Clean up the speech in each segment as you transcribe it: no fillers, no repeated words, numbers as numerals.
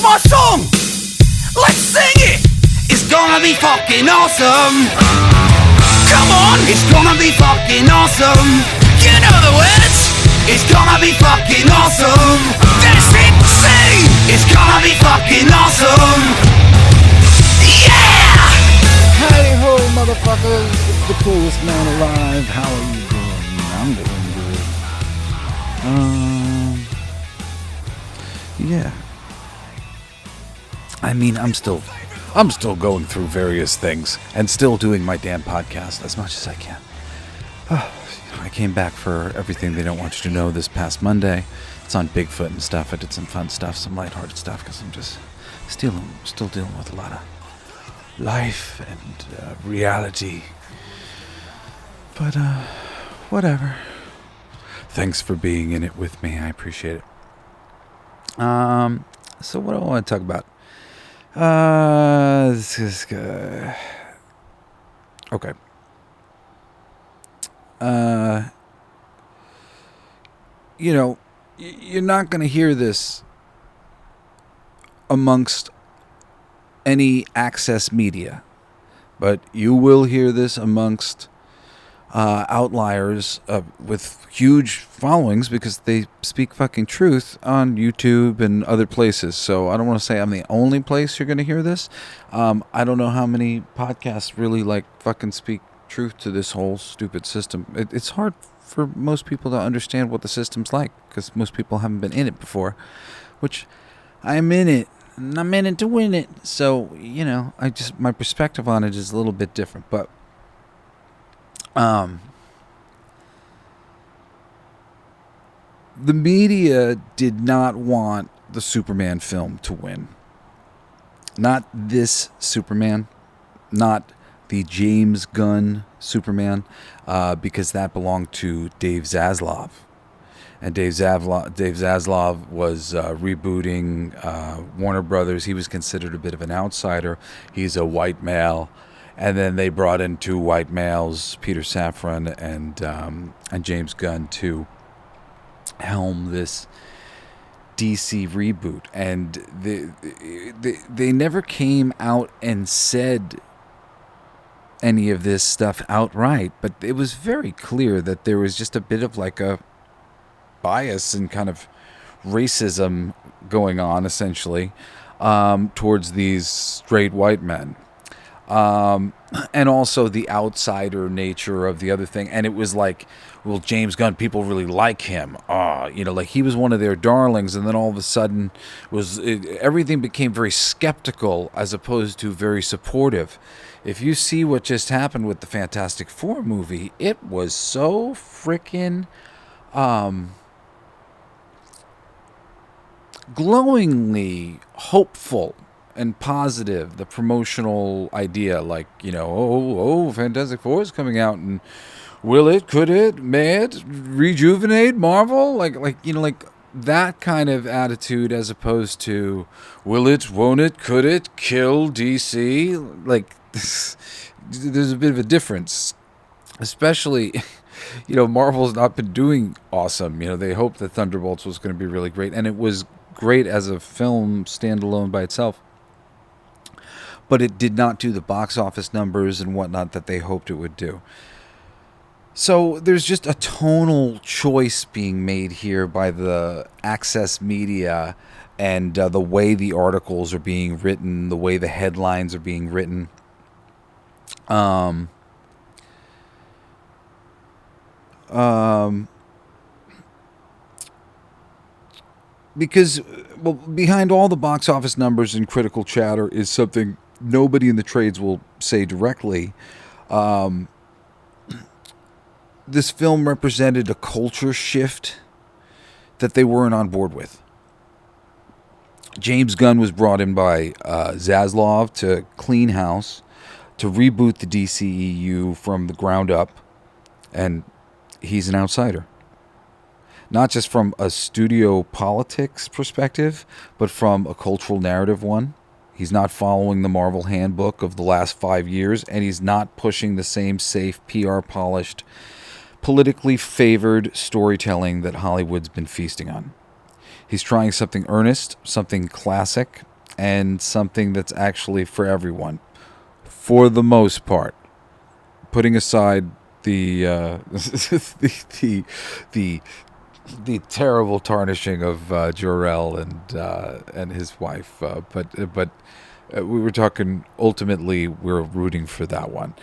my song. Let's sing it. It's gonna be fucking awesome. Come on, it's gonna be fucking awesome. You know the words. It's gonna be fucking awesome. That's it, sing. It's gonna be fucking awesome. Yeah! Howdy ho, motherfuckers. It's the coolest man alive. How are you doing? I'm doing good. Yeah. I mean, I'm still going through various things and still doing my damn podcast as much as I can. I came back for Everything They Don't Want You to Know this past Monday. It's on Bigfoot and stuff. I did some fun stuff, some lighthearted stuff, because I'm just still dealing with a lot of life and reality. But, whatever. Thanks for being in it with me. I appreciate it. So what do I want to talk about? This is okay. You know, you're not going to hear this amongst any access media, but you will hear this amongst outliers with huge followings, because they speak fucking truth on YouTube and other places. So I don't want to say I'm the only place you're going to hear this. I don't know how many podcasts really like fucking speak truth to this whole stupid system. It's hard for most people to understand what the system's like, because most people haven't been in it before, which I'm in it, and I'm in it to win it. So, you know, my perspective on it is a little bit different, but the media did not want the Superman film to win. Not this Superman, not the James Gunn Superman, because that belonged to Dave Zaslav. And Dave Zaslav was rebooting Warner Brothers. He was considered a bit of an outsider. He's a white male. And then they brought in two white males, Peter Safran and James Gunn, to helm this DC reboot. And they never came out and said any of this stuff outright, but it was very clear that there was just a bit of like a bias and kind of racism going on, essentially, towards these straight white men. And also the outsider nature of the other thing. And it was like, well, James Gunn, people really like him. Like he was one of their darlings. And then all of a sudden everything became very skeptical as opposed to very supportive. If you see what just happened with the Fantastic Four movie, it was so freaking glowingly hopeful and positive. The promotional idea, like, you know, Fantastic Four is coming out, and will it, could it, may it rejuvenate Marvel? Like you know, like that kind of attitude, as opposed to will it, won't it, could it kill DC? Like, there's a bit of a difference, especially, you know, Marvel's not been doing awesome. You know, they hoped that Thunderbolts was going to be really great, and it was great as a film standalone by itself. But it did not do the box office numbers and whatnot that they hoped it would do. So there's just a tonal choice being made here by the access media, and the way the articles are being written, the way the headlines are being written. Because, well, behind all the box office numbers and critical chatter is something nobody in the trades will say directly. This film represented a culture shift that they weren't on board with. James Gunn was brought in by Zaslav to clean house, to reboot the DCEU from the ground up, and he's an outsider. Not just from a studio politics perspective, but from a cultural narrative one. He's not following the Marvel handbook of the last 5 years, and he's not pushing the same safe, PR-polished, politically favored storytelling that Hollywood's been feasting on. He's trying something earnest, something classic, and something that's actually for everyone, for the most part, putting aside the the terrible tarnishing of Jor-El and his wife, but we were talking. Ultimately, we're rooting for that one.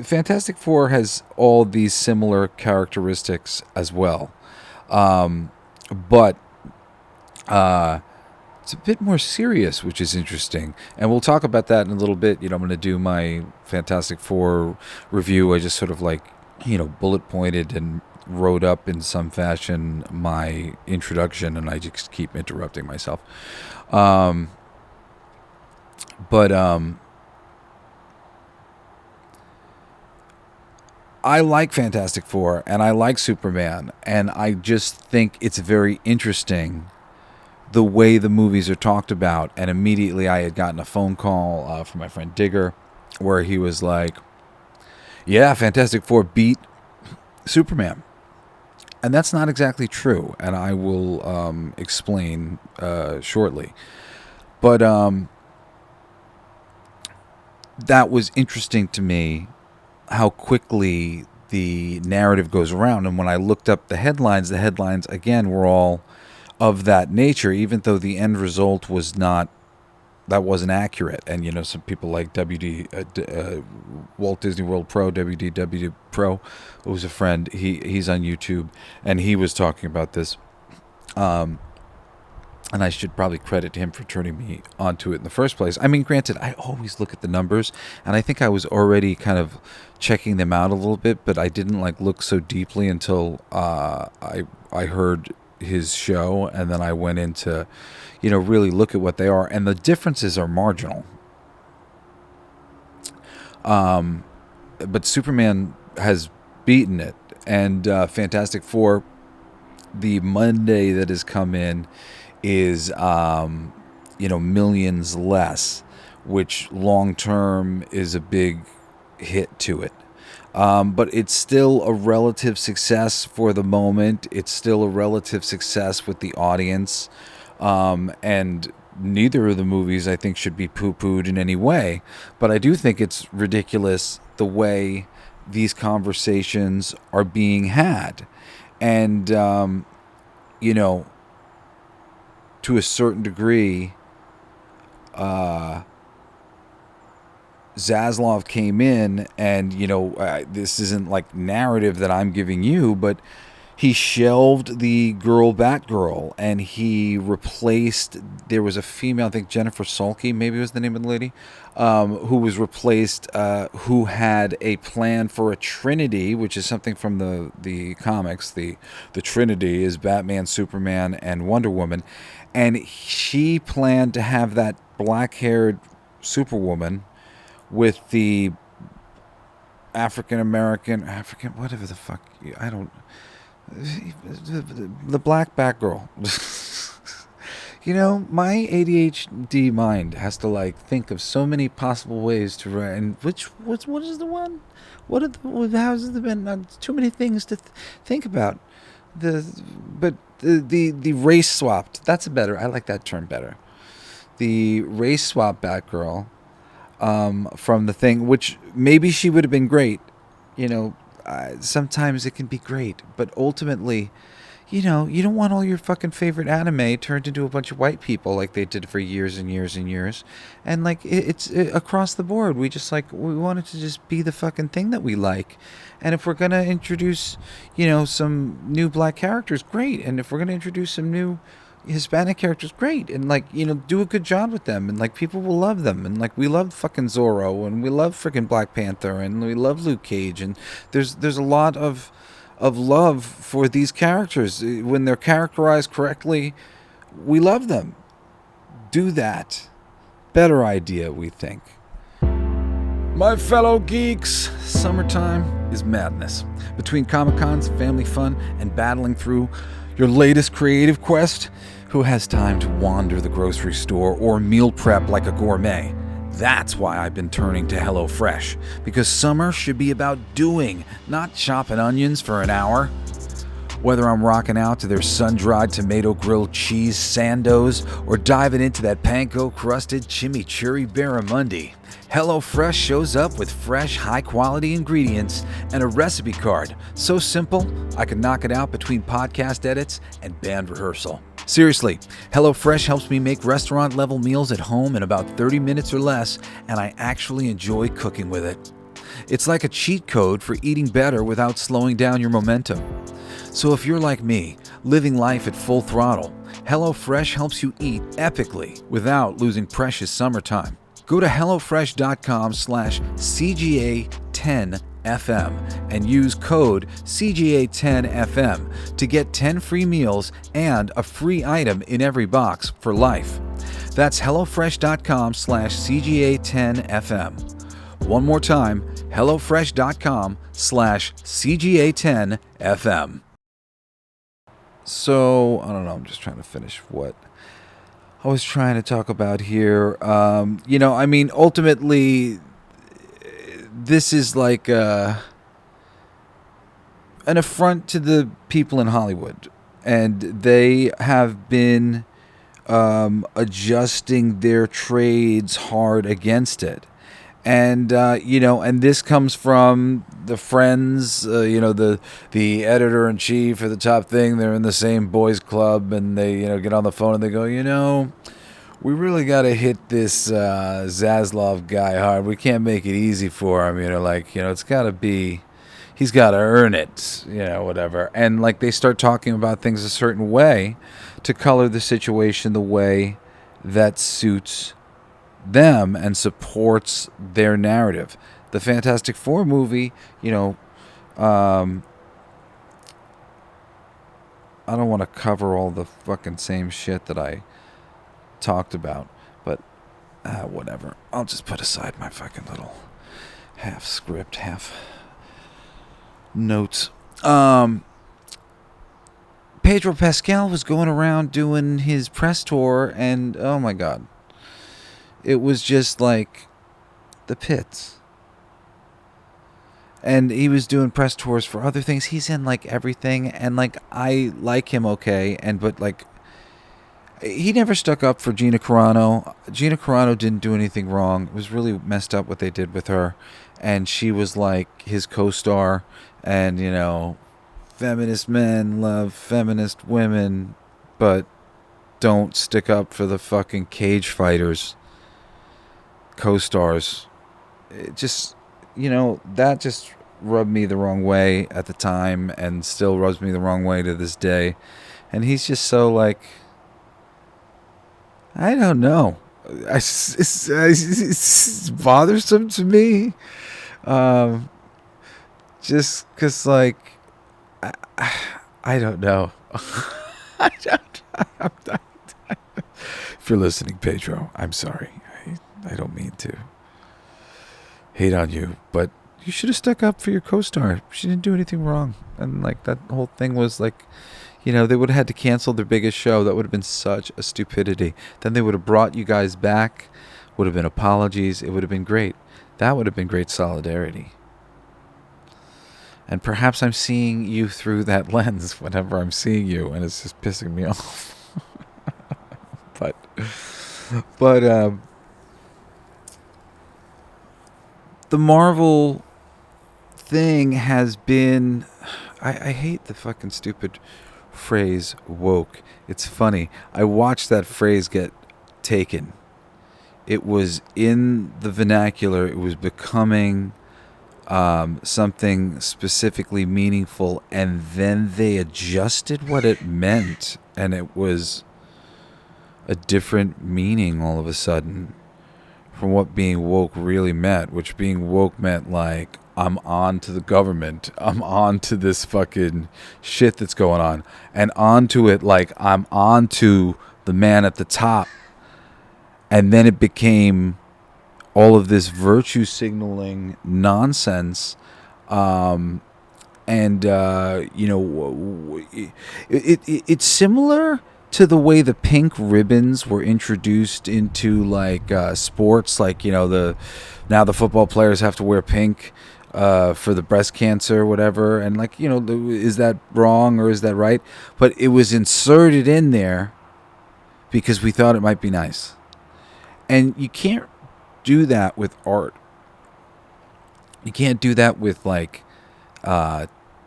Fantastic Four has all these similar characteristics as well, but it's a bit more serious, which is interesting. And we'll talk about that in a little bit. I'm going to do my Fantastic Four review. I just sort of bullet pointed and wrote up in some fashion my introduction, and I just keep interrupting myself. But I like Fantastic Four, and I like Superman, and I just think it's very interesting the way the movies are talked about. And immediately I had gotten a phone call from my friend Digger, where he was like, yeah, Fantastic Four beat Superman. And that's not exactly true, and I will explain shortly. But that was interesting to me, how quickly the narrative goes around. And when I looked up the headlines again were all of that nature, even though the end result was not, that wasn't accurate. And some people like Walt Disney World Pro, WDW Pro, who's a friend, he's on YouTube, and he was talking about this, and I should probably credit him for turning me onto it in the first place. I mean, granted, I always look at the numbers, and I think I was already kind of checking them out a little bit, but I didn't look so deeply until I heard his show, and then I went into, really look at what they are, and the differences are marginal. But Superman has beaten it, and Fantastic Four, the Monday that has come in, is millions less, which long term is a big hit to it. But it's still a relative success for the moment. It's still a relative success with the audience. And neither of the movies, I think, should be poo-pooed in any way. But I do think it's ridiculous the way these conversations are being had. And, to a certain degree, Zaslav came in, and this isn't narrative that I'm giving you, but he shelved the girl Batgirl, and he replaced, there was a female, I think Jennifer Salke maybe was the name of the lady, who was replaced, who had a plan for a Trinity, which is something from the comics. The Trinity is Batman, Superman, and Wonder Woman, and she planned to have that black-haired Superwoman with the African, whatever the fuck, the black Batgirl. My ADHD mind has to think of so many possible ways to write. And what is the one? How's it been? Too many things to think about. The race swapped. That's I like that term better. The race swap Batgirl, from the Thing, which maybe she would have been great. Sometimes it can be great, but ultimately, you don't want all your fucking favorite anime turned into a bunch of white people like they did for years and years and years. And it's across the board. We just we want it to just be the fucking thing that we like. And if we're going to introduce, some new black characters, great. And if we're going to introduce some new Hispanic characters, great. And do a good job with them, and people will love them. And we love fucking Zorro, and we love freaking Black Panther, and we love Luke Cage, and there's a lot of love for these characters. When they're characterized correctly, we love them. Do that. Better idea, we think. My fellow geeks, summertime is madness. Between Comic-Cons, family fun, and battling through your latest creative quest, who has time to wander the grocery store or meal prep like a gourmet? That's why I've been turning to HelloFresh, because summer should be about doing, not chopping onions for an hour. Whether I'm rocking out to their sun-dried tomato grilled cheese sandos or diving into that panko-crusted chimichurri barramundi, HelloFresh shows up with fresh, high-quality ingredients and a recipe card so simple I can knock it out between podcast edits and band rehearsal. Seriously, HelloFresh helps me make restaurant-level meals at home in about 30 minutes or less, and I actually enjoy cooking with it. It's like a cheat code for eating better without slowing down your momentum. So if you're like me, living life at full throttle, HelloFresh helps you eat epically without losing precious summertime. Go to HelloFresh.com/CGA10FM and use code CGA10FM to get 10 free meals and a free item in every box for life. That's HelloFresh.com/CGA10FM. One more time, HelloFresh.com/CGA10FM. So, I don't know, I'm just trying to finish what I was trying to talk about here. Ultimately, this is like an affront to the people in Hollywood. And they have been adjusting their trades hard against it. And, and this comes from the friends, the editor-in-chief of the top thing. They're in the same boys club, and they, get on the phone and they go, we really got to hit this Zaslav guy hard. We can't make it easy for him, it's got to be, he's got to earn it, whatever. And, they start talking about things a certain way to color the situation the way that suits them and supports their narrative. The Fantastic Four movie, I don't want to cover all the fucking same shit that I talked about, but whatever. I'll just put aside my fucking little half script, half notes. Pedro Pascal was going around doing his press tour, and oh my god, it was just like the pits. And he was doing press tours for other things. He's in everything, and I like him okay, but he never stuck up for Gina Carano. Gina Carano didn't do anything wrong. It was really messed up what they did with her, and she was his co-star, and feminist men love feminist women, but don't stick up for the fucking cage fighters co-stars. It just, that just rubbed me the wrong way at the time, and still rubs me the wrong way to this day. And he's just so I don't know. It's bothersome to me. Just because, I don't know. If you're listening, Pedro, I'm sorry. I don't mean to hate on you, but you should have stuck up for your co-star. She didn't do anything wrong. And that whole thing was they would have had to cancel their biggest show. That would have been such a stupidity. Then they would have brought you guys back, would have been apologies. It would have been great. That would have been great solidarity. And perhaps I'm seeing you through that lens whenever I'm seeing you, and it's just pissing me off. but the Marvel thing has been, I hate the fucking stupid phrase woke. It's funny. I watched that phrase get taken. It was in the vernacular. It was becoming something specifically meaningful, and then they adjusted what it meant, and it was a different meaning all of a sudden from what being woke really meant, which being woke meant I'm on to the government, I'm on to this fucking shit that's going on, and onto it I'm on to the man at the top. And then it became all of this virtue signaling nonsense. It's similar to the way the pink ribbons were introduced into sports, now the football players have to wear pink. for the breast cancer or whatever, and like, you know, is that wrong or is that right? But it was inserted in there because we thought it might be nice. And you can't do that with art. You can't do that with like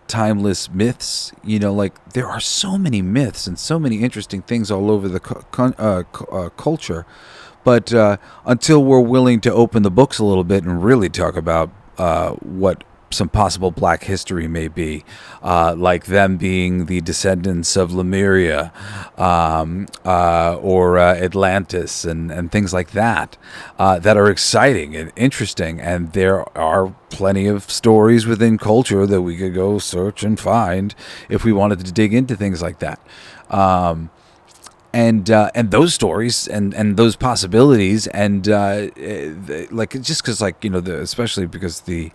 timeless myths. You know, like there are so many myths and so many interesting things all over the culture. But until we're willing to open the books a little bit and really talk about what some possible black history may be, like them being the descendants of Lemuria or Atlantis and things like that, that are exciting and interesting. And there are plenty of stories within culture that we could go search and find if we wanted to dig into things like that. And those stories and those possibilities and like just because, like, you know, especially because the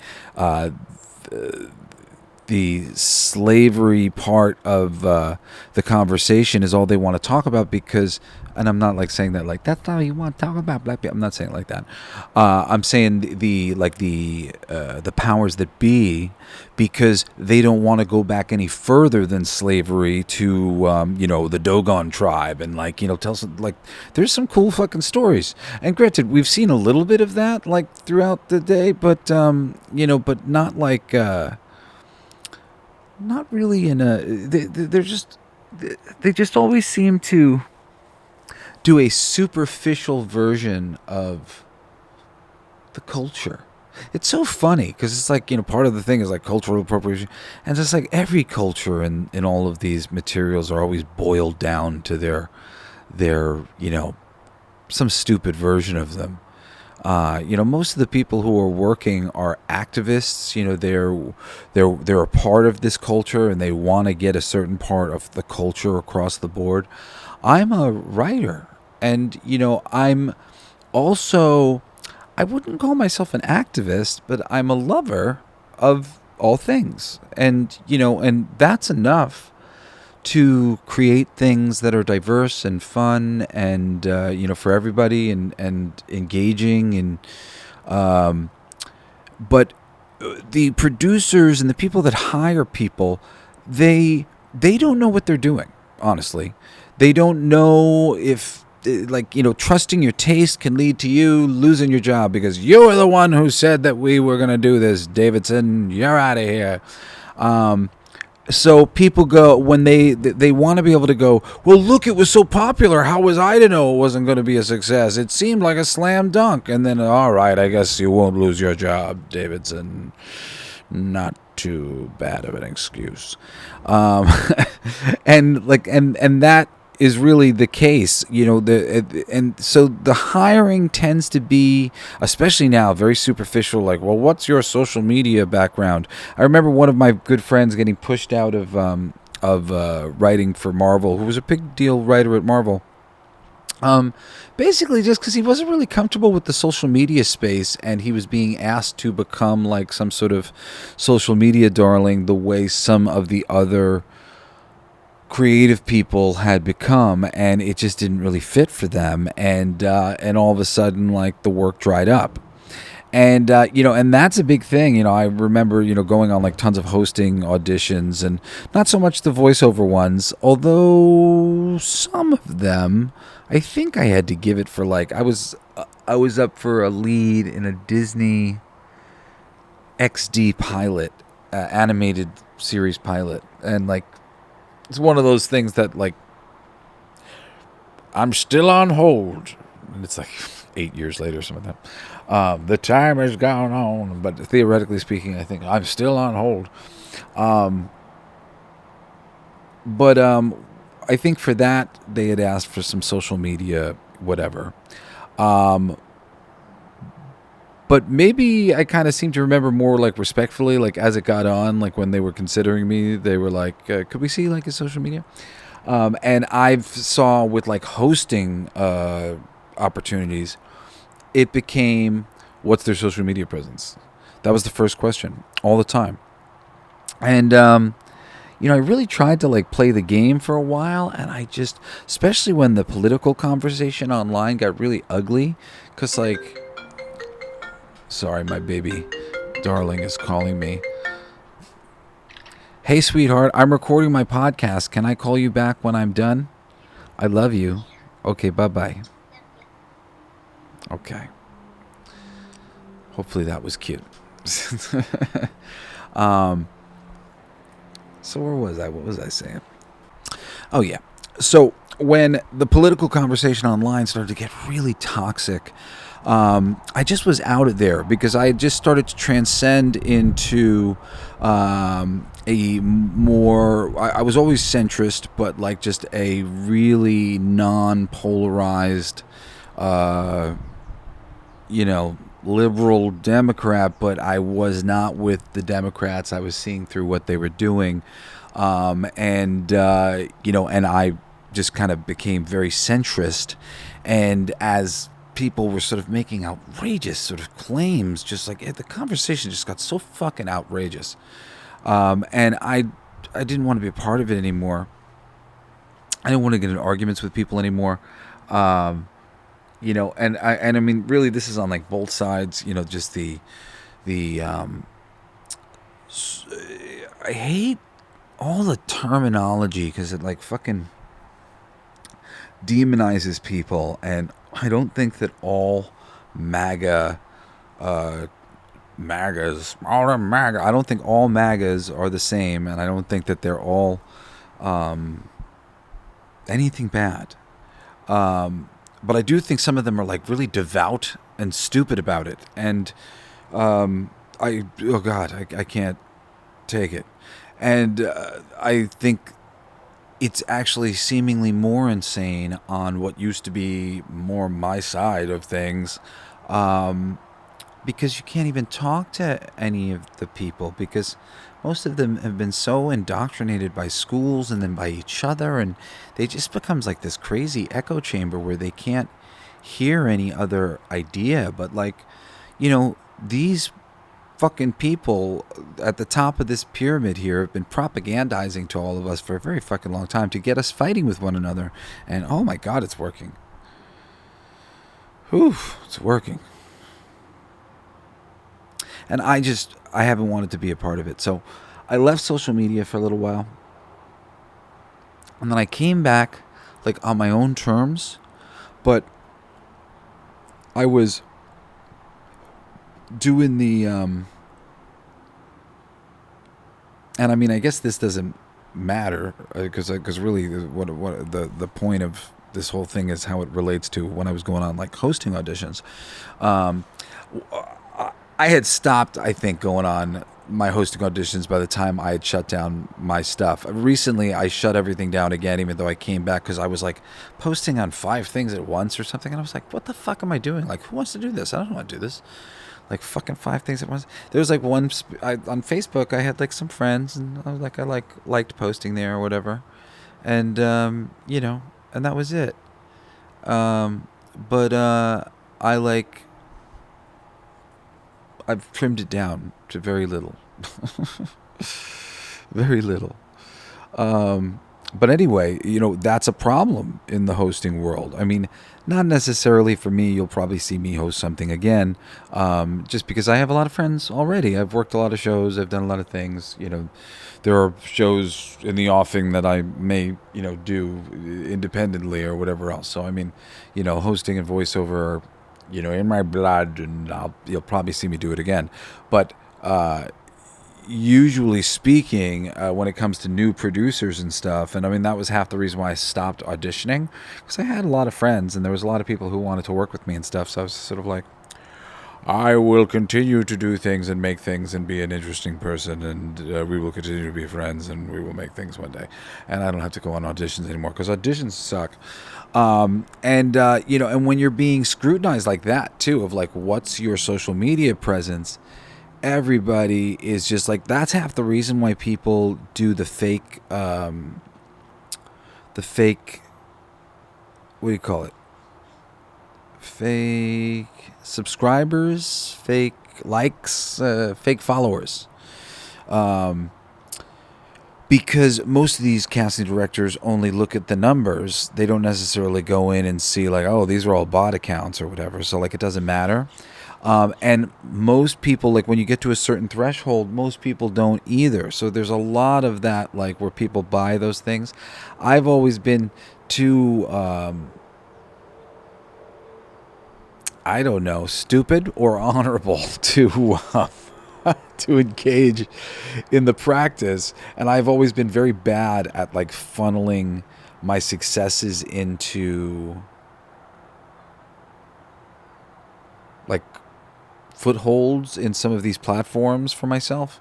slavery part of the conversation is all they want to talk about, because, and I'm not like saying that like that's all you want to talk about black people. I'm not saying it like that. I'm saying the powers that be, because they don't want to go back any further than slavery to you know, the Dogon tribe, and like, you know, tell some, like, there's some cool fucking stories. And granted, we've seen a little bit of that like throughout the day, but you know, but not like not really in a they just always seem to do a superficial version of the culture. It's so funny because it's like, you know, part of the thing is like cultural appropriation, and just like every culture and in all of these materials are always boiled down to their you know, some stupid version of them. You know, most of the people who are working are activists. You know, they're a part of this culture and they want to get a certain part of the culture across the board. I'm a writer, and you know, I'm also, I wouldn't call myself an activist, but I'm a lover of all things, and you know, and that's enough to create things that are diverse and fun and you know, for everybody, and engaging, and but the producers and the people that hire people, they don't know what they're doing, honestly. They don't know if, like, you know, trusting your taste can lead to you losing your job because you were the one who said that we were going to do this, Davidson, you're out of here. So people go, when they want to be able to go, well, look, it was so popular. How was I to know it wasn't going to be a success? It seemed like a slam dunk. And then, all right, I guess you won't lose your job, Davidson. Not too bad of an excuse. And like, and that is really the case, you know, and so the hiring tends to be, especially now, very superficial. Like, well, what's your social media background? I remember one of my good friends getting pushed out of writing for Marvel, who was a big deal writer at Marvel. Basically just because he wasn't really comfortable with the social media space, and he was being asked to become like some sort of social media darling the way some of the other creative people had become, and it just didn't really fit for them, and all of a sudden, like, the work dried up. And you know, and that's a big thing. You know, I remember, you know, going on like tons of hosting auditions, and not so much the voiceover ones, although some of them, I think I had to give it for like, I was up for a lead in a Disney XD pilot, animated series pilot, and like, it's one of those things that, like, I'm still on hold. And it's like 8 years later or something like that. The time has gone on. But theoretically speaking, I think I'm still on hold. But I think for that, they had asked for some social media, whatever. But maybe I kind of seem to remember more, like, respectfully, like, as it got on, like, when they were considering me, they were like, could we see, like, his social media? And I've saw with, like, hosting opportunities, it became, what's their social media presence? That was the first question all the time. And, you know, I really tried to, like, play the game for a while, and I just, especially when the political conversation online got really ugly, because, like, sorry, my baby darling is calling me. Hey, sweetheart, I'm recording my podcast. Can I call you back when I'm done? I love you. Okay, bye-bye. Okay. Hopefully that was cute. So where was I? What was I saying? Oh, yeah. So when the political conversation online started to get really toxic, I just was out of there because I had just started to transcend into a more, I was always centrist, but like just a really non-polarized, liberal Democrat, but I was not with the Democrats. I was seeing through what they were doing. And I just kind of became very centrist. And as people were sort of making outrageous sort of claims, just like the conversation just got so fucking outrageous. And I didn't want to be a part of it anymore. I didn't want to get in arguments with people anymore. And I mean, really, this is on like both sides. Just the I hate all the terminology because it like fucking demonizes people, and I don't think that all MAGAs, all them MAGA. I don't think all MAGAs are the same, and I don't think that they're all anything bad. But I do think some of them are like really devout and stupid about it, and I can't take it. And I think it's actually seemingly more insane on what used to be more my side of things, because you can't even talk to any of the people because most of them have been so indoctrinated by schools and then by each other, and they just becomes like this crazy echo chamber where they can't hear any other idea. But these fucking people at the top of this pyramid here have been propagandizing to all of us for a very fucking long time to get us fighting with one another. And oh my God, it's working. Whew, it's working. And I haven't wanted to be a part of it. So I left social media for a little while. And then I came back like on my own terms. But I was doing the and I mean, I guess this doesn't matter because really what the point of this whole thing is how it relates to when I was going on like hosting auditions. I had stopped, I think, going on my hosting auditions by the time I had shut down my stuff. Recently, I shut everything down again, even though I came back because I was like posting on 5 things at once or something, and I was like, what the fuck am I doing? Like, who wants to do this? I don't want to do this. Like fucking 5 things at once. There was like one on Facebook. I had like some friends, and I was like, I liked posting there or whatever, and and that was it. But I've trimmed it down to very little, very little. But anyway, that's a problem in the hosting world. I mean, not necessarily for me. You'll probably see me host something again, just because I have a lot of friends already. I've worked a lot of shows. I've done a lot of things. There are shows in the offing that I may, do independently or whatever else. So, I mean, hosting and voiceover are, in my blood, and you'll probably see me do it again. But usually speaking, when it comes to new producers and stuff, and I mean, that was half the reason why I stopped auditioning, because I had a lot of friends and there was a lot of people who wanted to work with me and stuff. So I was sort of like, I will continue to do things and make things and be an interesting person, and we will continue to be friends, and we will make things one day. And I don't have to go on auditions anymore because auditions suck. And when you're being scrutinized like that too, of like, what's your social media presence? Everybody is just like, that's half the reason why people do the fake, what do you call it? Fake subscribers, fake likes, fake followers. Because most of these casting directors only look at the numbers. They don't necessarily go in and see like, oh, these are all bot accounts or whatever. So like, it doesn't matter. And most people, like when you get to a certain threshold, most people don't either. So there's a lot of that, like where people buy those things. I've always been too, I don't know, stupid or honorable to engage in the practice, and I've always been very bad at like funneling my successes into like footholds in some of these platforms for myself,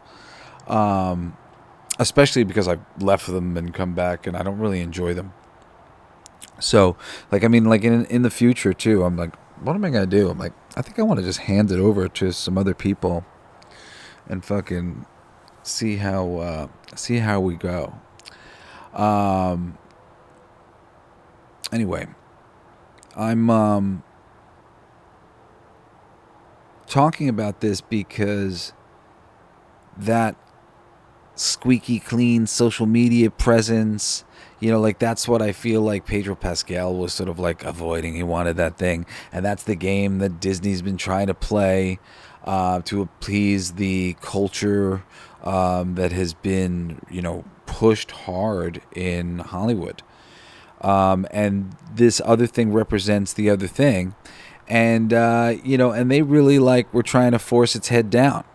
especially because I've left them and come back and I don't really enjoy them. So like, I mean, like in the future too, I'm like, what am I gonna do? I'm like, I think I want to just hand it over to some other people and fucking see how we go. Anyway, I'm talking about this because that squeaky clean social media presence, like that's what I feel like Pedro Pascal was sort of like avoiding. He wanted that thing, and that's the game that Disney's been trying to play to appease the culture that has been, pushed hard in Hollywood. And this other thing represents the other thing, and and they really were trying to force its head down.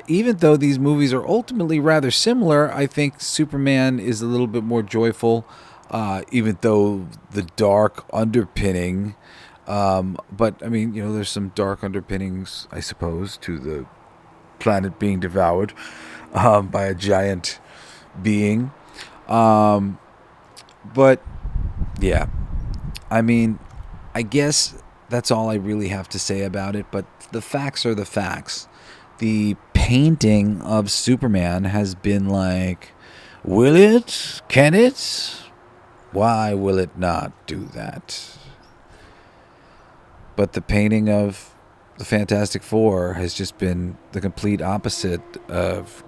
Even though these movies are ultimately rather similar, I think Superman is a little bit more joyful, even though the dark underpinning. But I mean, there's some dark underpinnings, I suppose, to the planet being devoured by a giant being. But yeah, I mean, I guess that's all I really have to say about it. But the facts are the facts. The painting of Superman has been like, will it? Can it? Why will it not do that? But the painting of the Fantastic Four has just been the complete opposite of,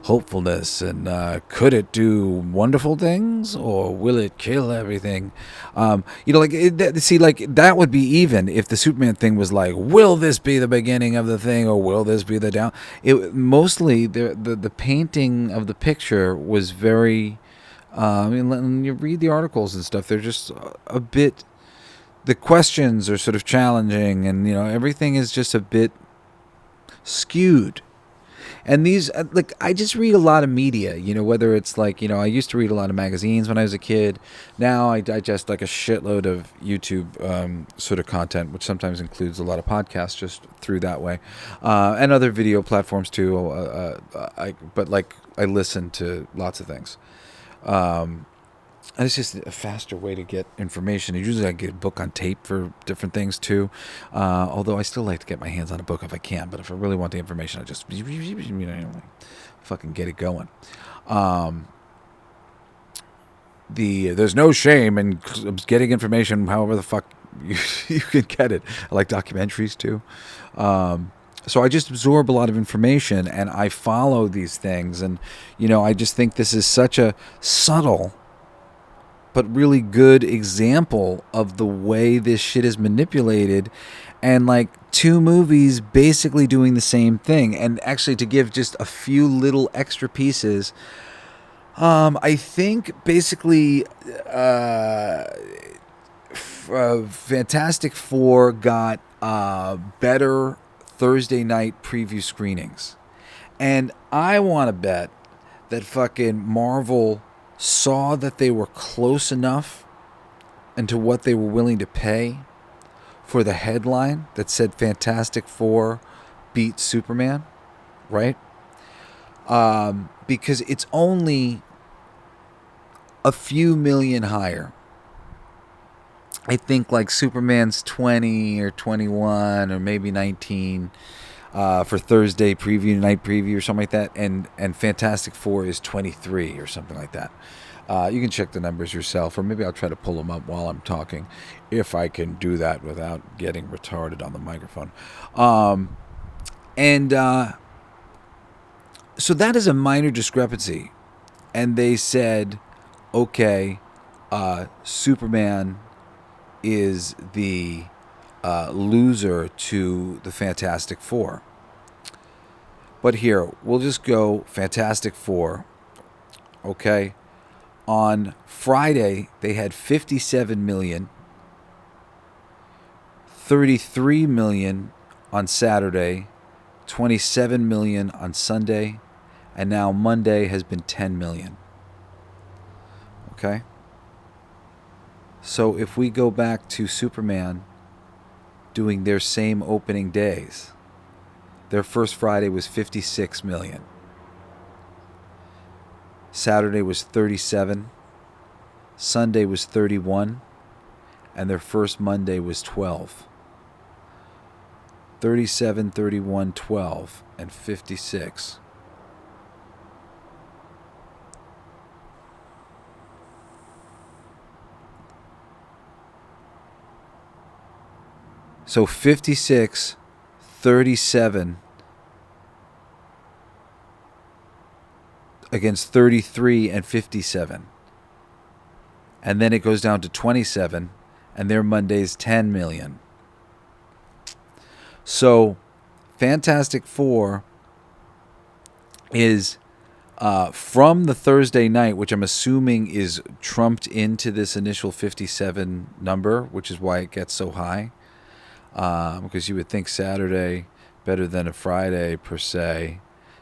hopefulness. And could it do wonderful things, or will it kill everything? That would be even if the Superman thing was like, will this be the beginning of the thing, or will this be the down? It mostly the painting of the picture was very. When you read the articles and stuff, they're just a bit. The questions are sort of challenging, and everything is just a bit skewed. And these, I just read a lot of media, whether it's I used to read a lot of magazines when I was a kid. Now I digest like a shitload of YouTube sort of content, which sometimes includes a lot of podcasts just through that way, and other video platforms too. I listen to lots of things. And it's just a faster way to get information. Usually I get a book on tape for different things too. Although I still like to get my hands on a book if I can. But if I really want the information, I just fucking get it going. There's no shame in getting information however the fuck you can get it. I like documentaries too. So I just absorb a lot of information and I follow these things. And, I just think this is such a subtle but really good example of the way this shit is manipulated, and two movies basically doing the same thing. And actually, to give just a few little extra pieces, I think basically Fantastic Four got better Thursday night preview screenings, and I want to bet that fucking Marvel saw that they were close enough and to what they were willing to pay for the headline that said Fantastic Four beat Superman, right? Because it's only a few million higher. I think Superman's 20 or 21 or maybe 19 for Thursday preview, night preview or something like that, and Fantastic Four is 23 or something like that. You can check the numbers yourself, or maybe I'll try to pull them up while I'm talking, if I can do that without getting retarded on the microphone. So that is a minor discrepancy, and they said, okay, Superman is the loser to the Fantastic Four. But here, we'll just go Fantastic Four. Okay. On Friday, they had 57 million, 33 million on Saturday, 27 million on Sunday, and now Monday has been 10 million. Okay? So if we go back to Superman doing their same opening days, their first Friday was 56 million. Saturday was 37. Sunday was 31. And their first Monday was 12. 37, 31, 12, and 56. So 56, 37 against 33 and 57. And then it goes down to 27, and their Monday's 10 million. So Fantastic Four is from the Thursday night, which I'm assuming is trumped into this initial 57 number, which is why it gets so high. Because you would think Saturday better than a Friday per se,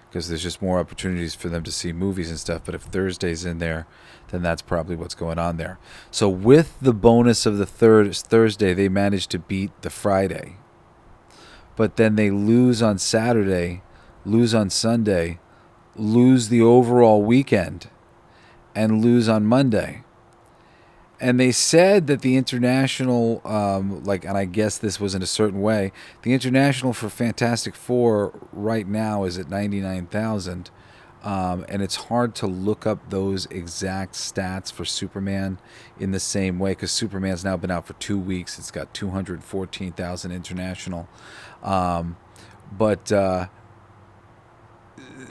because there's just more opportunities for them to see movies and stuff. But if Thursday's in there, then that's probably what's going on there. So with the bonus of the Thursday, they managed to beat the Friday. But then they lose on Saturday, lose on Sunday, lose the overall weekend, and lose on Monday. And they said that the international, and I guess this was in a certain way, the international for Fantastic Four right now is at 99,000. And it's hard to look up those exact stats for Superman in the same way, because Superman's now been out for 2 weeks. It's got 214,000 international. But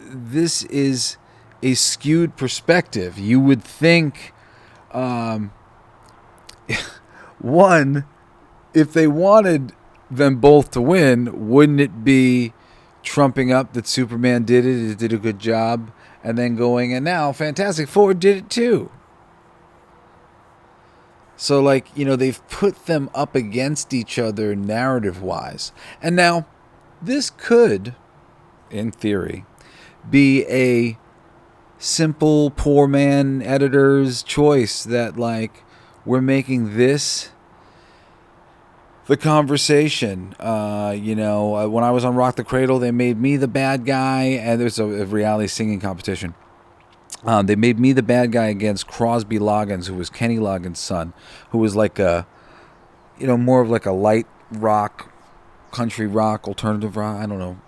this is a skewed perspective. You would think, one, if they wanted them both to win, wouldn't it be trumping up that Superman did it did a good job, and then going, and now Fantastic Four did it too? So, they've put them up against each other narrative-wise. And now, this could, in theory, be a simple poor man editor's choice that, we're making this the conversation. When I was on Rock the Cradle, they made me the bad guy, and there's a reality singing competition. They made me the bad guy against Crosby Loggins, who was Kenny Loggins' son, who was more of a light rock, country rock, alternative rock, I don't know,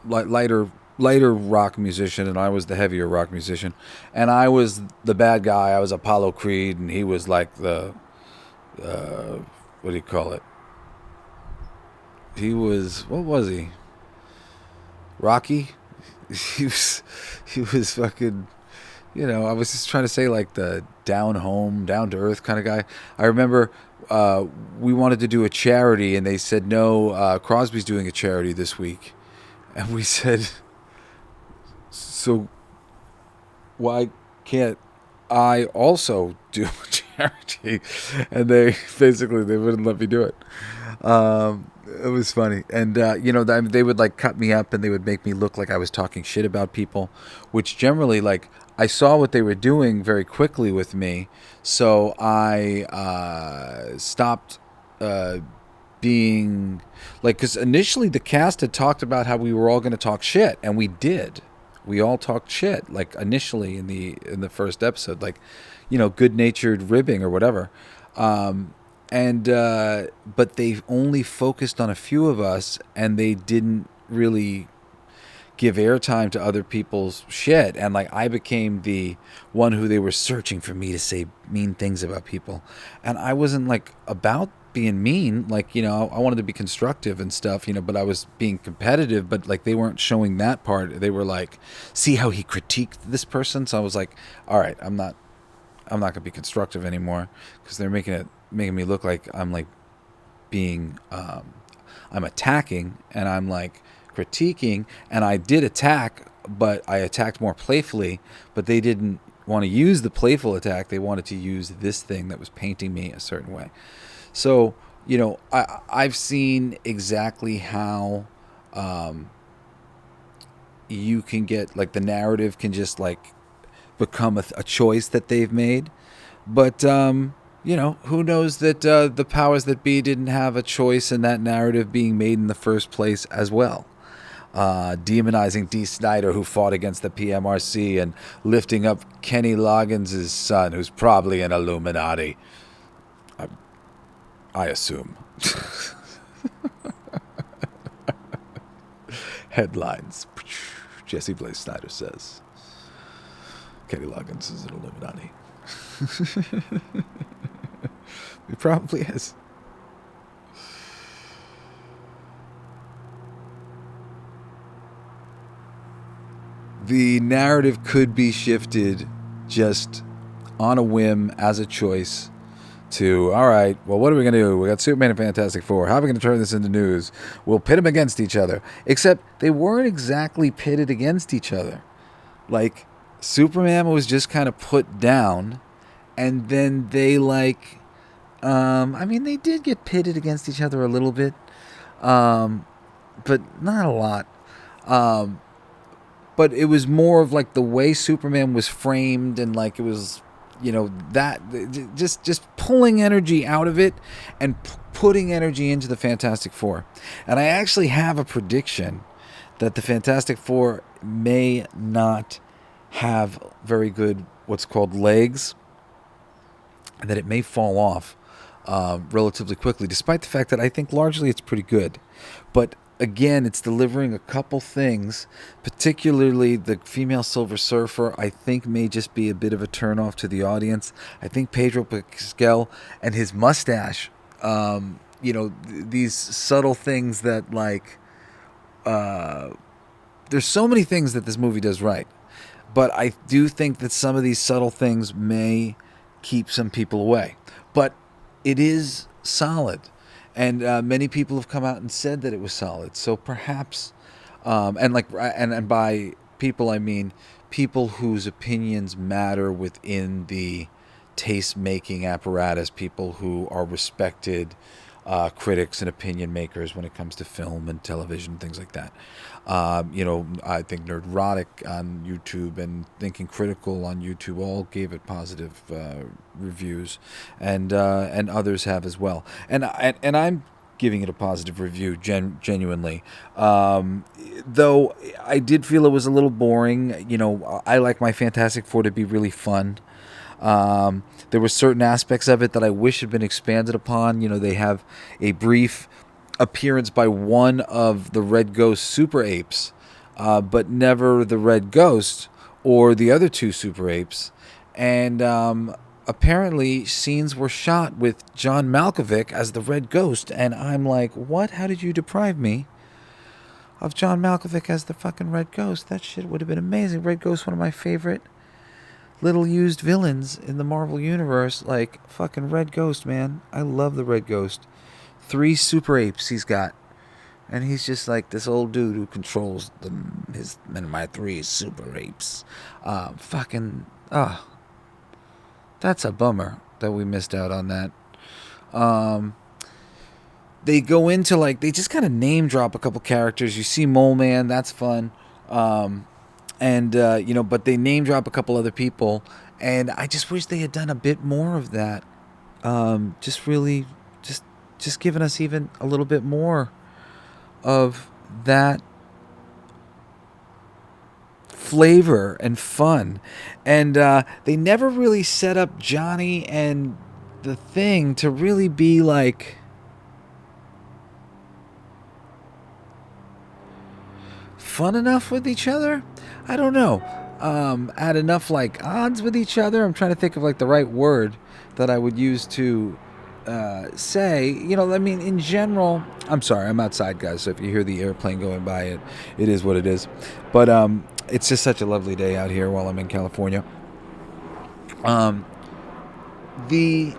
lighter rock musician, and I was the heavier rock musician. And I was the bad guy. I was Apollo Creed, and he was the, what do you call it? He was, what was he? Rocky? He was fucking, I was just trying to say the down home, down to earth kind of guy. I remember we wanted to do a charity, and they said, no, Crosby's doing a charity this week. And we said, so why can't I also do a charity? And they wouldn't let me do it. It was funny. And, they would cut me up, and they would make me look like I was talking shit about people, which generally, I saw what they were doing very quickly with me. So I stopped being because initially the cast had talked about how we were all going to talk shit, and we did. We all talked shit, initially in the first episode, good-natured ribbing or whatever. But they only focused on a few of us, and they didn't really give airtime to other people's shit. And I became the one who they were searching for me to say mean things about people. And I wasn't about being mean. I wanted to be constructive and stuff, but I was being competitive, but they weren't showing that part. They were see how he critiqued this person. So I was all right, I'm not going to be constructive anymore, because they're making me look like I'm being, I'm attacking and I'm like critiquing, and I did attack, but I attacked more playfully, but they didn't want to use the playful attack. They wanted to use this thing that was painting me a certain way. So, I've seen exactly how you can get, like, the narrative can just, like, become a choice that they've made. But, who knows that the powers that be didn't have a choice in that narrative being made in the first place as well. Demonizing D. Snyder, who fought against the PMRC, and lifting up Kenny Loggins' son, who's probably an Illuminati. I assume. Headlines. Jesse Blaze Snyder says Kenny Loggins is an Illuminati. He probably is. The narrative could be shifted just on a whim as a choice to, all right, well, what are we going to do? We got Superman and Fantastic Four. How are we going to turn this into news? We'll pit them against each other. Except they weren't exactly pitted against each other. Like, Superman was just kind of put down, and then they, like, they did get pitted against each other a little bit, but not a lot. But it was more of, like, the way Superman was framed, and, like, it was, that just pulling energy out of it and putting energy into the Fantastic Four. And I actually have a prediction that the Fantastic Four may not have very good what's called legs, and that it may fall off relatively quickly, despite the fact that I think largely it's pretty good. But again, it's delivering a couple things, particularly the female Silver Surfer, I think may just be a bit of a turnoff to the audience. I think Pedro Pascal and his mustache, these subtle things that, like, there's so many things that this movie does right. But I do think that some of these subtle things may keep some people away. But it is solid. And many people have come out and said that it was solid. So perhaps, and by people I mean people whose opinions matter within the taste-making apparatus, people who are respected critics and opinion makers when it comes to film and television, things like that. I think Nerdrotic on YouTube and Thinking Critical on YouTube all gave it positive reviews, and others have as well. And I'm giving it a positive review genuinely. Though I did feel it was a little boring. I like my Fantastic Four to be really fun. There were certain aspects of it that I wish had been expanded upon. They have a brief appearance by one of the Red Ghost Super Apes, but never the Red Ghost or the other two Super Apes. And apparently scenes were shot with John Malkovich as the Red Ghost. And I'm like, what? How did you deprive me of John Malkovich as the fucking Red Ghost? That shit would have been amazing. Red Ghost, one of my favorite little used villains in the Marvel Universe. Like, fucking Red Ghost, man. I love the Red Ghost. 3 super apes he's got. And he's just like this old dude who controls my 3 super apes. That's a bummer that we missed out on that. They go into, like, they just kind of name drop a couple characters. You see Mole Man, that's fun. But they name drop a couple other people. And I just wish they had done a bit more of that. Just giving us even a little bit more of that flavor and fun. And they never really set up Johnny and the Thing to really be, like, fun enough with each other. I don't know. At enough, like, odds with each other. I'm trying to think of, like, the right word that I would use to say, in general, I'm sorry, I'm outside, guys, so if you hear the airplane going by, it is what it is. But it's just such a lovely day out here while I'm in California. The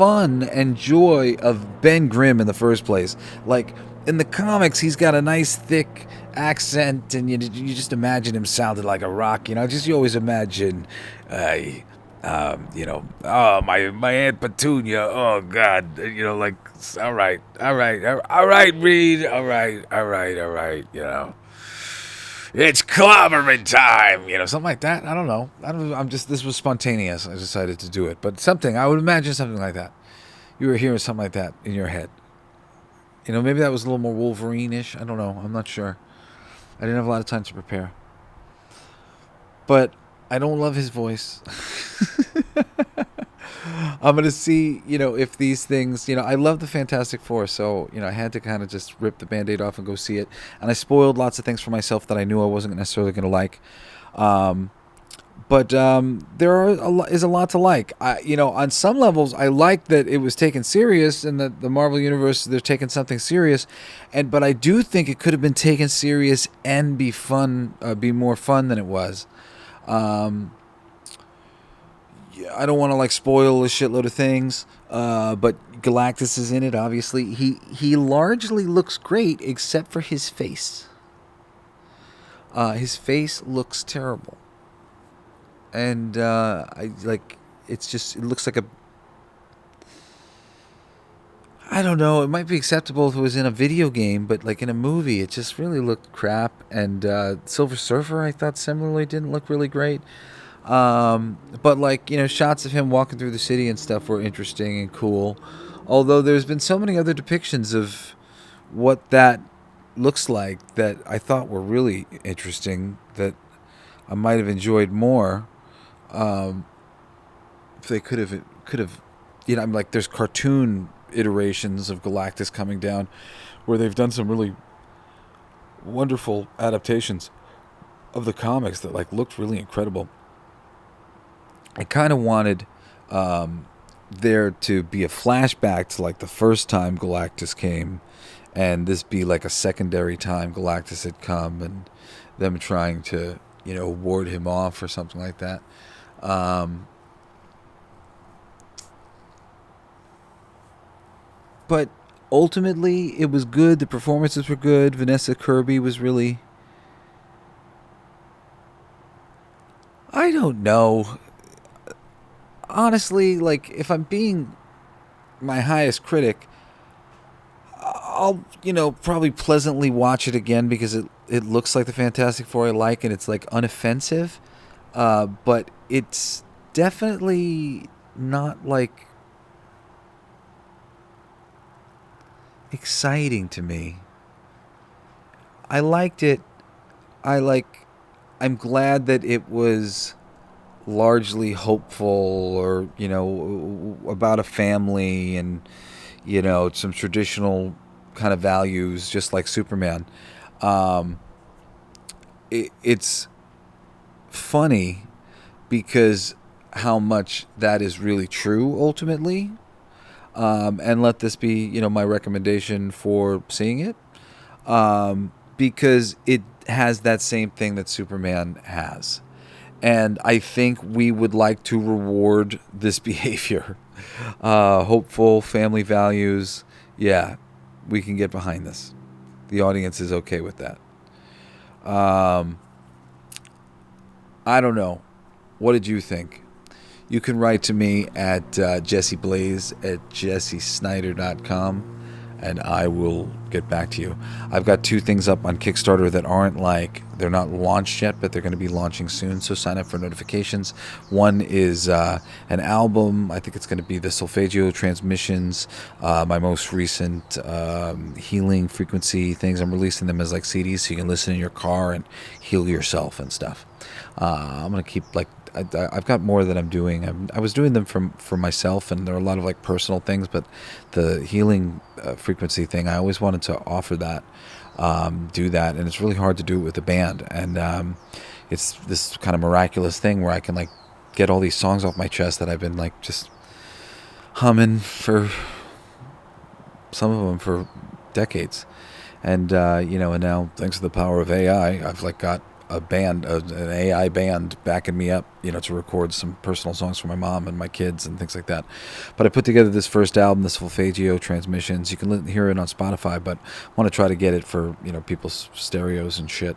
fun and joy of Ben Grimm in the first place. Like, in the comics, he's got a nice thick accent, and you just imagine him sounded like a rock. Just you always imagine, oh, my Aunt Petunia. Oh God, like, all right, Reed, all right. It's clobbering time, something like that. I don't know. This was spontaneous. I decided to do it, but I would imagine something like that. You were hearing something like that in your head. Maybe that was a little more Wolverine-ish. I don't know. I'm not sure. I didn't have a lot of time to prepare. But I don't love his voice. I'm going to see, if these things, I love the Fantastic Four, so, I had to kind of just rip the Band-Aid off and go see it. And I spoiled lots of things for myself that I knew I wasn't necessarily going to like. But there is a lot to like. On some levels, I like that it was taken serious, and that the Marvel Universe, they're taking something serious. But I do think it could have been taken serious and be fun, be more fun than it was. I don't want to spoil a shitload of things, but Galactus is in it. Obviously, he largely looks great except for his face. His face looks terrible. And it looks like I don't know, it might be acceptable if it was in a video game, but in a movie, it just really looked crap. And Silver Surfer, I thought similarly didn't look really great. But shots of him walking through the city and stuff were interesting and cool. Although there's been so many other depictions of what that looks like that I thought were really interesting that I might have enjoyed more. If they could have, there's cartoon iterations of Galactus coming down where they've done some really wonderful adaptations of the comics that looked really incredible. I kind of wanted there to be a flashback to the first time Galactus came, and this be a secondary time Galactus had come, and them trying to ward him off or something like that. But ultimately, it was good. The performances were good. Vanessa Kirby was really... I don't know. Honestly, if I'm being my highest critic, I'll, probably pleasantly watch it again because it looks like the Fantastic Four I like, and it's unoffensive. But it's definitely not exciting to me. I liked it. I'm glad that it was largely hopeful, or about a family, and some traditional kind of values, just like Superman. It's funny because how much that is really true ultimately. And let this be, my recommendation for seeing it, because it has that same thing that Superman has. And I think we would like to reward this behavior. Hopeful, family values. Yeah, we can get behind this. The audience is okay with that. I don't know. What did you think? You can write to me at jesseblaze@jessesnyder.com, and I will get back to you. I've got 2 things up on Kickstarter that aren't they're not launched yet, but they're going to be launching soon, so sign up for notifications. One is an album. I think it's going to be the Solfeggio Transmissions, my most recent healing frequency things. I'm releasing them as CDs so you can listen in your car and heal yourself and stuff. I'm going to keep I've got more that I'm doing. I was doing them for myself, and there are a lot of personal things, but the healing frequency thing, I always wanted to offer that, do that, and it's really hard to do it with a band. And it's this kind of miraculous thing where I can get all these songs off my chest that I've been just humming for some of them for decades. And and now thanks to the power of AI, I've got band, an AI band backing me up, to record some personal songs for my mom and my kids and things like that. But I put together this first album, this Solfeggio Transmissions. You can hear it on Spotify, but want to try to get it for people's stereos and shit.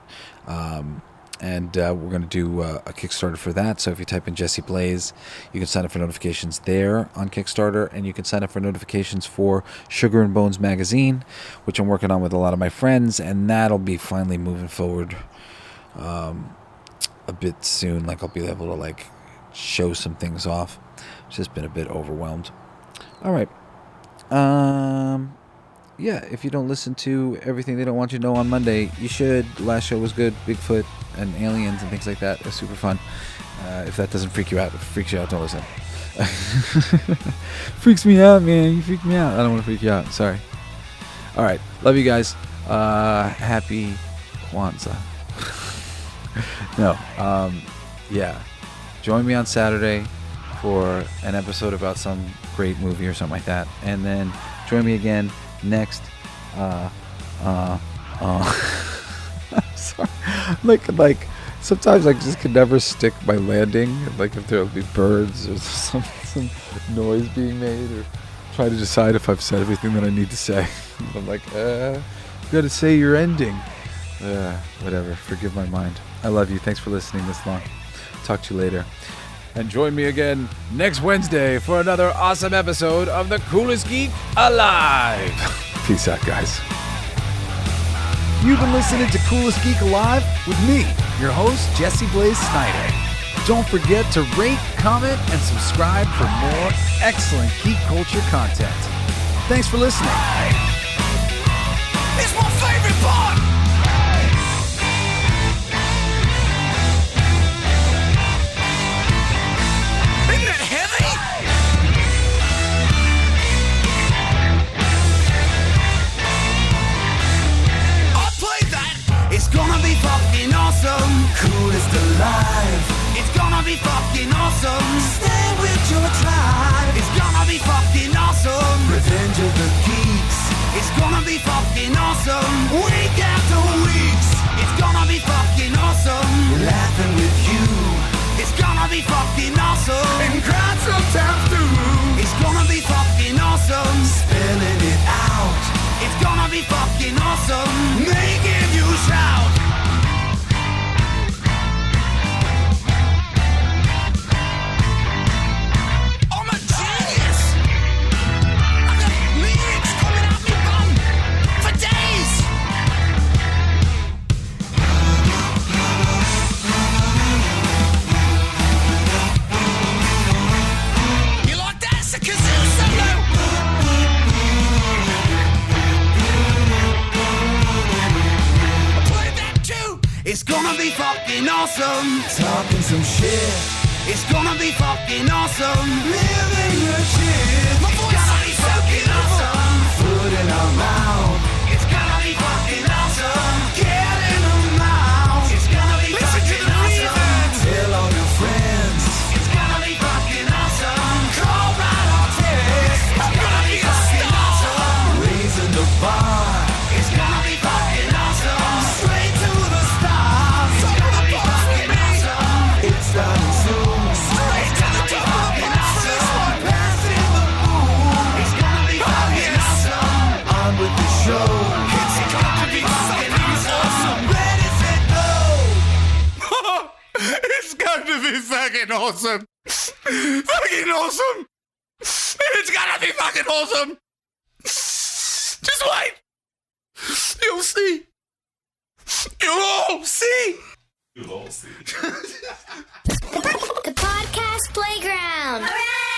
And we're going to do a Kickstarter for that. So if you type in Jesse Blaze, you can sign up for notifications there on Kickstarter. And you can sign up for notifications for Sugar and Bones magazine, which I'm working on with a lot of my friends. And that'll be finally moving forward a bit soon. Like I'll be able to show some things off. It's just been a bit overwhelmed. All right. Yeah, if you don't listen to Everything They Don't Want You to Know on Monday, you should. The last show was good. Bigfoot and aliens and things like that. It was super fun. If that doesn't freak you out, if it freaks you out, don't listen. Freaks me out, man. You freak me out. I don't want to freak you out. Sorry. All right. Love you guys. Happy Kwanzaa. No. Yeah. Join me on Saturday for an episode about some great movie or something like that. And then join me again next sorry. like sometimes I just can never stick my landing, like if there'll be birds or some noise being made, or try to decide if I've said everything that I need to say. I'm like, you gotta say your ending. Whatever, forgive my mind. I love you. Thanks for listening this long. Talk to you later. And join me again next Wednesday for another awesome episode of The Coolest Geek Alive. Peace out, guys. You've been listening to Coolest Geek Alive with me, your host, Jesse Blaze Snyder. Don't forget to rate, comment, and subscribe for more excellent geek culture content. Thanks for listening. It's my favorite part. Isn't that heavy? I played that. It's gonna be fucking awesome. Coolest alive. It's gonna be fucking awesome. Stay with your tribe. It's gonna be fucking awesome. Revenge of the Geeks. It's gonna be fucking awesome. Week after weeks. It's gonna be fucking awesome. Laughing with you. It's gonna be fucking awesome. And crying sometimes too. It's gonna be fucking awesome. Spelling it out. It's gonna be fucking awesome. Making you shout. I'm a genius. I got lyrics coming out my bum for days. You like that? It's a kazoo solo. I played that too. It's gonna be fucking awesome. Talking some shit. It's gonna be fucking awesome. Living your shit. My voice is fucking awesome. Food in our mouth. It's gonna be fucking awesome. Get in the mouth. It's gonna be fucking awesome. Tell all your friends. It's gonna be fucking awesome. Call right or text. It's gonna be fucking awesome. Raising the bar. It's gonna be fucking awesome. Straight to the stars. It's gonna be fucking awesome. It's starting soon. Straight to the top of the awesome. Passing the moon. It's gonna be fucking awesome. On with the show. It's gonna be fucking awesome. Ready, set, go. It's gonna be fucking awesome. Fucking awesome. It's gonna be fucking awesome. Just wait. You'll see. You'll all see. The podcast playground. Hooray!